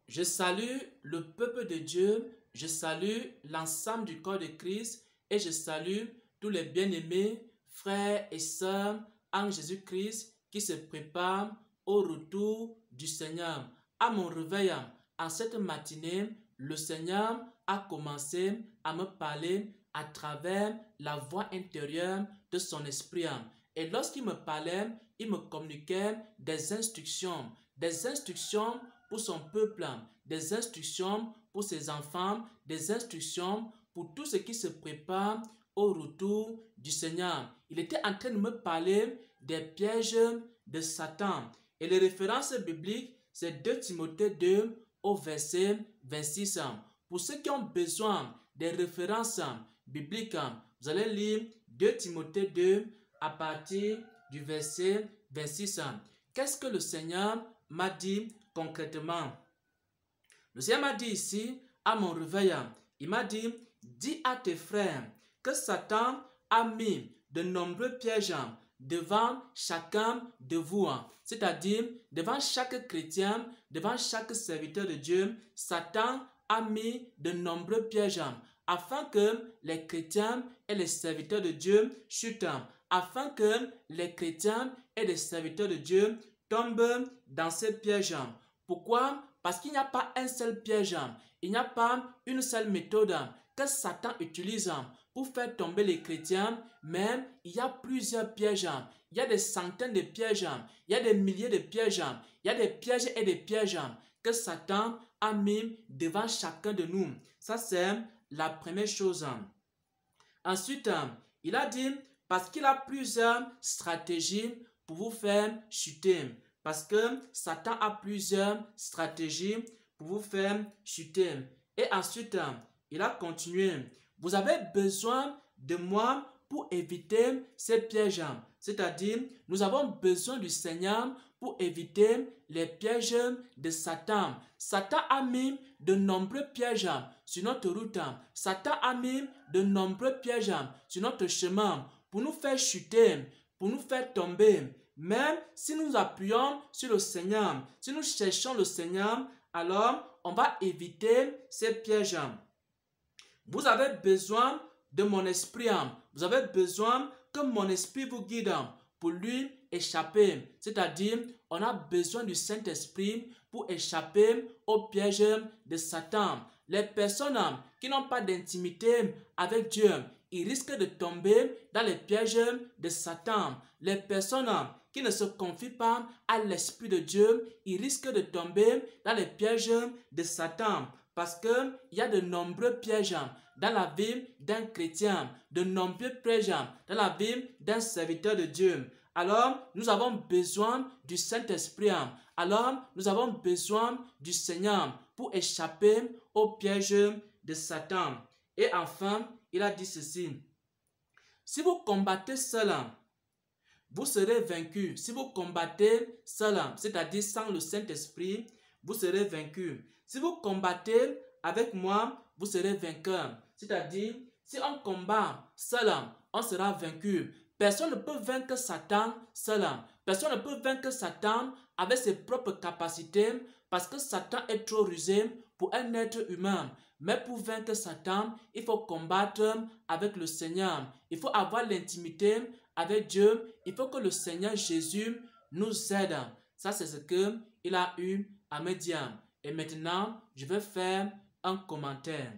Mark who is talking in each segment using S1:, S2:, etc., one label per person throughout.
S1: Je salue le peuple de Dieu, je salue l'ensemble du corps de Christ et je salue tous les bien-aimés, frères et sœurs en Jésus-Christ qui se préparent au retour du Seigneur. À mon réveil, en cette matinée, le Seigneur a commencé à me parler à travers la voix intérieure de son esprit. Et lorsqu'il me parlait, il me communiquait des instructions pour son peuple, des instructions pour ses enfants, des instructions pour tout ce qui se prépare au retour du Seigneur. Il était en train de me parler des pièges de Satan. Et les références bibliques, c'est 2 Timothée 2 au verset 26. Pour ceux qui ont besoin des références bibliques, vous allez lire 2 Timothée 2 à partir du verset 26. Qu'est-ce que le Seigneur m'a dit concrètement? Le Seigneur m'a dit ici, à mon réveil, il m'a dit, dis à tes frères que Satan a mis de nombreux pièges devant chacun de vous, c'est-à-dire devant chaque chrétien, devant chaque serviteur de Dieu. Satan a mis de nombreux pièges afin que les chrétiens et les serviteurs de Dieu chutent, afin que les chrétiens et les serviteurs de Dieu tombent dans ces pièges. Pourquoi? Parce qu'il n'y a pas un seul piège, il n'y a pas une seule méthode que Satan utilise pour faire tomber les chrétiens, mais il y a plusieurs pièges. Il y a des centaines de pièges, il y a des milliers de pièges, il y a des pièges et des pièges que Satan a mis devant chacun de nous. Ça, c'est la première chose. Ensuite, il a dit, parce qu'il a plusieurs stratégies pour vous faire chuter. Parce que Satan a plusieurs stratégies pour vous faire chuter. Et ensuite, il a continué. Vous avez besoin de moi pour éviter ces pièges. C'est-à-dire, nous avons besoin du Seigneur pour éviter les pièges de Satan. Satan a mis de nombreux pièges sur notre route. Satan a mis de nombreux pièges sur notre chemin pour nous faire chuter, pour nous faire tomber. Même si nous appuyons sur le Seigneur, si nous cherchons le Seigneur, alors on va éviter ces pièges. Vous avez besoin de mon esprit. Vous avez besoin que mon esprit vous guide pour lui échapper. C'est-à-dire, on a besoin du Saint-Esprit pour échapper aux pièges de Satan. Les personnes qui n'ont pas d'intimité avec Dieu, ils risquent de tomber dans les pièges de Satan. Les personnes qui ne se confient pas à l'Esprit de Dieu, ils risquent de tomber dans les pièges de Satan. Parce qu'il y a de nombreux pièges dans la vie d'un chrétien, de nombreux pièges dans la vie d'un serviteur de Dieu. Alors, nous avons besoin du Saint-Esprit. Alors, nous avons besoin du Seigneur pour échapper aux pièges de Satan. Et enfin, il a dit ceci. Si vous combattez seul, vous serez vaincu. Si vous combattez seul, c'est-à-dire sans le Saint-Esprit, vous serez vaincu. Si vous combattez avec moi, vous serez vainqueur. C'est-à-dire, si on combat seul, on sera vaincu. Personne ne peut vaincre Satan seul. Personne ne peut vaincre Satan avec ses propres capacités parce que Satan est trop rusé pour un être humain. Mais pour vaincre Satan, il faut combattre avec le Seigneur. Il faut avoir l'intimité avec Dieu. Il faut que le Seigneur Jésus nous aide. Ça, c'est ce qu'il a eu à me dire. Et maintenant, je vais faire un commentaire.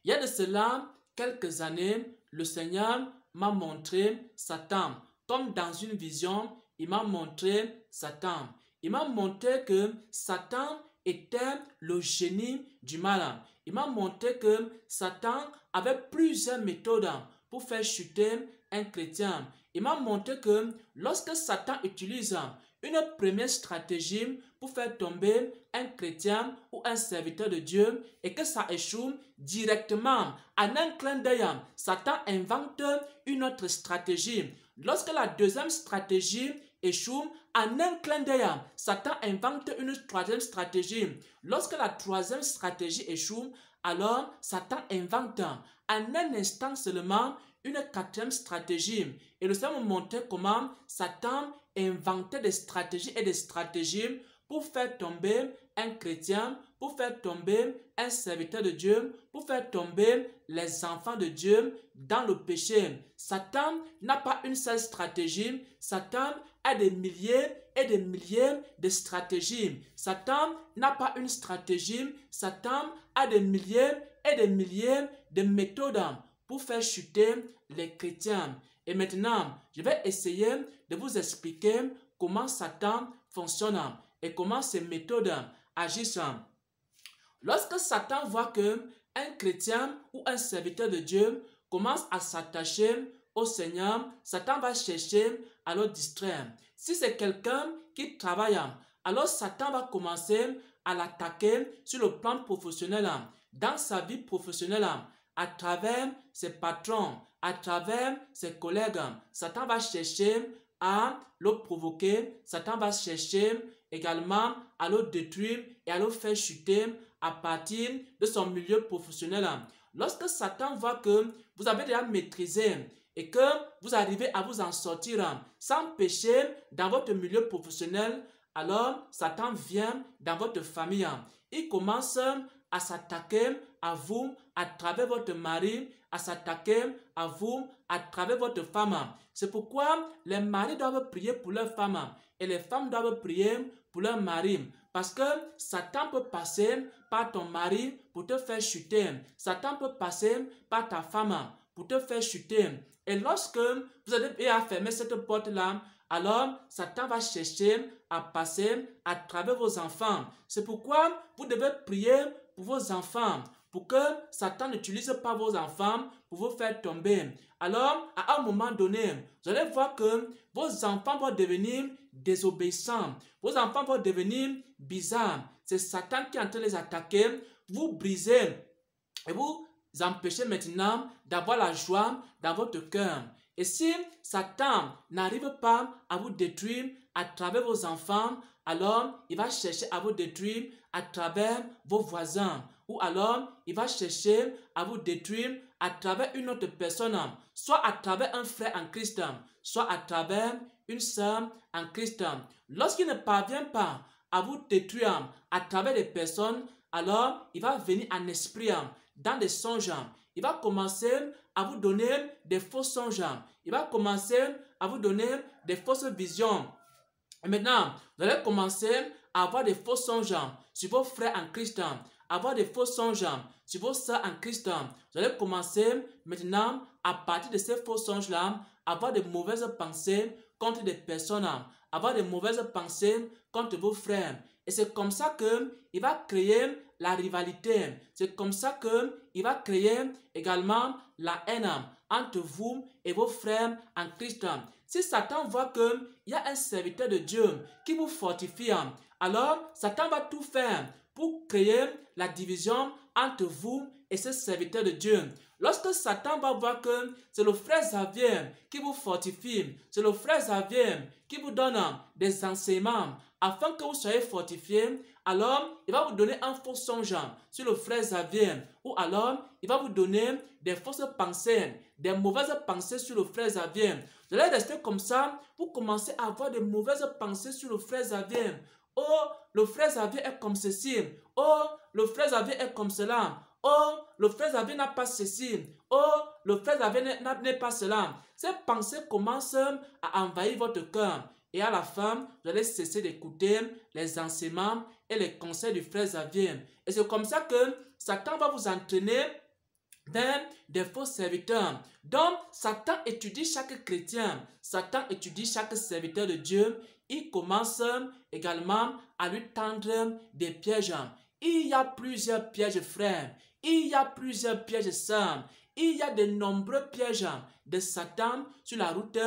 S1: Il y a de cela quelques années, le Seigneur m'a montré Satan. Comme dans une vision, il m'a montré Satan. Il m'a montré que Satan était le génie du mal. Il m'a montré que Satan avait plusieurs méthodes pour faire chuter un chrétien. Il m'a montré que lorsque Satan utilise une première stratégie pour faire tomber un chrétien ou un serviteur de Dieu et que ça échoue directement, en un clin d'œil, Satan invente une autre stratégie. Lorsque la deuxième stratégie échoue, en un clin d'œil, Satan invente une troisième stratégie. Lorsque la troisième stratégie échoue, alors Satan invente en un instant seulement une quatrième stratégie. Et le Seigneur me montrait comment Satan inventait des stratégies et des stratégies pour faire tomber un chrétien, pour faire tomber un serviteur de Dieu, pour faire tomber les enfants de Dieu dans le péché. Satan n'a pas une seule stratégie. Satan a des milliers et des milliers de stratégies. Satan n'a pas une stratégie. Satan a des milliers et des milliers de méthodes pour faire chuter les chrétiens. Et maintenant, je vais essayer de vous expliquer comment Satan fonctionne et comment ces méthodes agissent. Lorsque Satan voit que un chrétien ou un serviteur de Dieu commence à s'attacher au Seigneur, Satan va chercher à le distraire. Si c'est quelqu'un qui travaille, alors Satan va commencer à l'attaquer sur le plan professionnel, dans sa vie professionnelle, à travers ses patrons, à travers ses collègues. Satan va chercher à le provoquer, Satan va chercher également à le détruire et à le faire chuter à partir de son milieu professionnel. Lorsque Satan voit que vous avez déjà maîtrisé et que vous arrivez à vous en sortir sans péché dans votre milieu professionnel, alors Satan vient dans votre famille. Il commence à s'attaquer à vous à travers votre mari, à s'attaquer à vous à travers votre femme. C'est pourquoi les maris doivent prier pour leurs femmes et les femmes doivent prier pour leur mari. Parce que Satan peut passer par ton mari pour te faire chuter. Satan peut passer par ta femme pour te faire chuter. Et lorsque vous avez à fermer cette porte-là, alors Satan va chercher à passer à travers vos enfants. C'est pourquoi vous devez prier pour vos enfants, pour que Satan n'utilise pas vos enfants pour vous faire tomber. Alors, à un moment donné, vous allez voir que vos enfants vont devenir désobéissants. Vos enfants vont devenir bizarres. C'est Satan qui est en train de les attaquer. Vous brisez et vous empêchez maintenant d'avoir la joie dans votre cœur. Et si Satan n'arrive pas à vous détruire à travers vos enfants, alors il va chercher à vous détruire à travers vos voisins. Ou alors il va chercher à vous détruire à travers une autre personne, soit à travers un frère en Christ, soit à travers une sœur en Christ. Lorsqu'il ne parvient pas à vous détruire à travers des personnes, alors il va venir en esprit, dans des songes. Il va commencer à vous donner des faux songes. Il va commencer à vous donner des fausses visions. Et maintenant, vous allez commencer à avoir des faux songes sur vos frères en Christ, avoir des faux songes sur vos sœurs en Christ. Vous allez commencer maintenant, à partir de ces faux songes-là, à avoir de mauvaises pensées contre des personnes, avoir de mauvaises pensées contre vos frères. Et c'est comme ça qu'il va créer la rivalité. C'est comme ça qu'il va créer également la haine entre vous et vos frères en Christ. Si Satan voit qu'il y a un serviteur de Dieu qui vous fortifie, alors Satan va tout faire pour créer la division entre vous et ce serviteur de Dieu. Lorsque Satan va voir que c'est le frère Xavier qui vous fortifie, c'est le frère Xavier qui vous donne des enseignements afin que vous soyez fortifiés, alors il va vous donner un faux songe sur le frère Xavier, ou alors il va vous donner des fausses pensées, des mauvaises pensées sur le frère Xavier. Vous allez rester comme ça, vous commencez à avoir des mauvaises pensées sur le frère Xavier. Oh, le frère Xavier est comme ceci. Oh, le frère Xavier est comme cela. Oh, le frère Xavier n'a pas ceci. Oh, le frère Xavier n'est pas cela. Ces pensées commencent à envahir votre cœur. Et à la fin, vous allez cesser d'écouter les enseignements et les conseils du frère Xavier. Et c'est comme ça que Satan va vous entraîner dans des faux serviteurs. Donc, Satan étudie chaque chrétien. Satan étudie chaque serviteur de Dieu. Il commence également à lui tendre des pièges. Il y a plusieurs pièges, frères. Il y a plusieurs pièges, sœurs. Il y a de nombreux pièges de Satan sur la route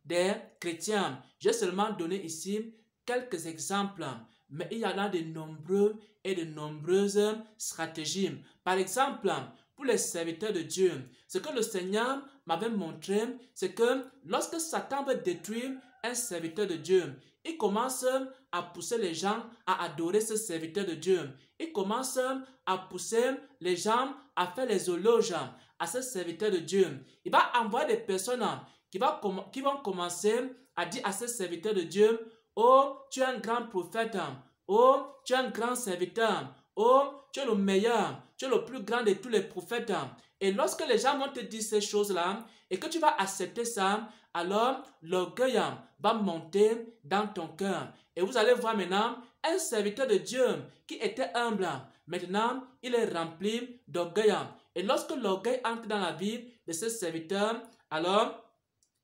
S1: des chrétiens. J'ai seulement donné ici quelques exemples, mais il y en a de nombreux et de nombreuses stratégies. Par exemple, pour les serviteurs de Dieu, ce que le Seigneur m'avait montré, c'est que lorsque Satan veut détruire un serviteur de Dieu, il commence à pousser les gens à adorer ce serviteur de Dieu. Il commence à pousser les gens à faire les éloges à ce serviteur de Dieu. Il va envoyer des personnes qui vont commencer à dire à ce serviteur de Dieu: oh, tu es un grand prophète. Oh, tu es un grand serviteur. Oh, tu es le meilleur. Tu es le plus grand de tous les prophètes. Et lorsque les gens vont te dire ces choses-là et que tu vas accepter ça, alors l'orgueil va monter dans ton cœur. Et vous allez voir maintenant un serviteur de Dieu qui était humble. Maintenant, il est rempli d'orgueil. Et lorsque l'orgueil entre dans la vie de ce serviteur, alors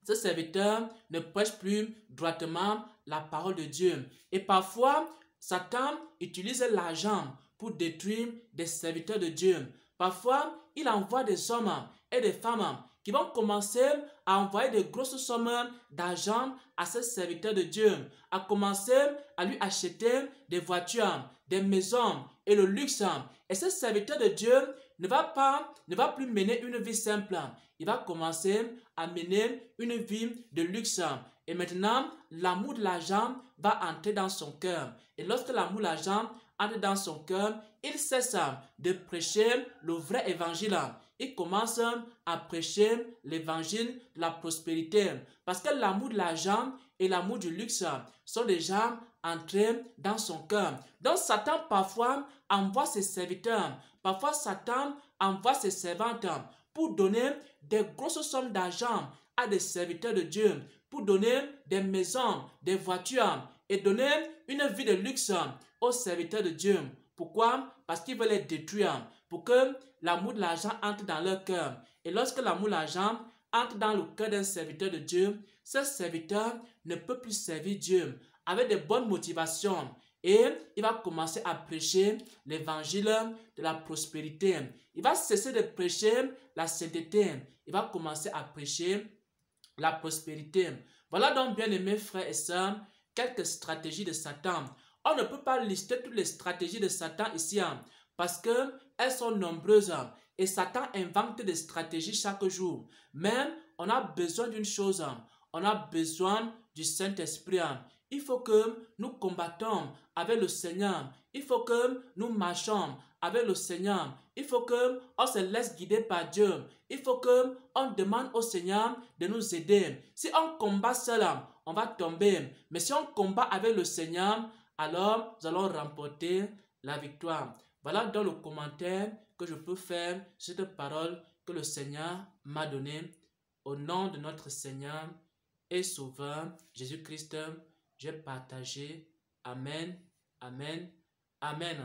S1: ce serviteur ne prêche plus droitement la parole de Dieu. Et parfois, Satan utilise l'argent pour détruire des serviteurs de Dieu. Parfois, il envoie des hommes et des femmes qui vont commencer à envoyer de grosses sommes d'argent à ces serviteurs de Dieu, à commencer à lui acheter des voitures, des maisons et le luxe. Et ce serviteur de Dieu ne va plus mener une vie simple. Il va commencer à mener une vie de luxe. Et maintenant, l'amour de l'argent va entrer dans son cœur. Et lorsque l'amour de l'argent entre dans son cœur, il cesse de prêcher le vrai évangile. Il commence à prêcher l'évangile de la prospérité. Parce que l'amour de l'argent et l'amour du luxe sont déjà entrés dans son cœur. Donc Satan parfois envoie ses serviteurs, parfois Satan envoie ses servantes pour donner des grosses sommes d'argent à des serviteurs de Dieu, pour donner des maisons, des voitures et donner une vie de luxe aux serviteurs de Dieu. Pourquoi? Parce qu'ils veulent les détruire, pour que l'amour de l'argent entre dans leur cœur. Et lorsque l'amour de l'argent entre dans le cœur d'un serviteur de Dieu, ce serviteur ne peut plus servir Dieu avec de bonnes motivations. Et il va commencer à prêcher l'évangile de la prospérité. Il va cesser de prêcher la sainteté. Il va commencer à prêcher la prospérité. Voilà donc, bien aimés frères et sœurs, quelques stratégies de Satan. On ne peut pas lister toutes les stratégies de Satan ici, parce qu'elles sont nombreuses. Et Satan invente des stratégies chaque jour. Mais on a besoin d'une chose. On a besoin du Saint-Esprit. Il faut que nous combattons avec le Seigneur. Il faut que nous marchons avec le Seigneur. Il faut qu'on se laisse guider par Dieu. Il faut qu'on demande au Seigneur de nous aider. Si on combat seul, on va tomber. Mais si on combat avec le Seigneur, alors nous allons remporter la victoire. Voilà dans le commentaire que je peux faire cette parole que le Seigneur m'a donnée. Au nom de notre Seigneur et Sauveur Jésus-Christ, j'ai partagé. Amen, amen, amen.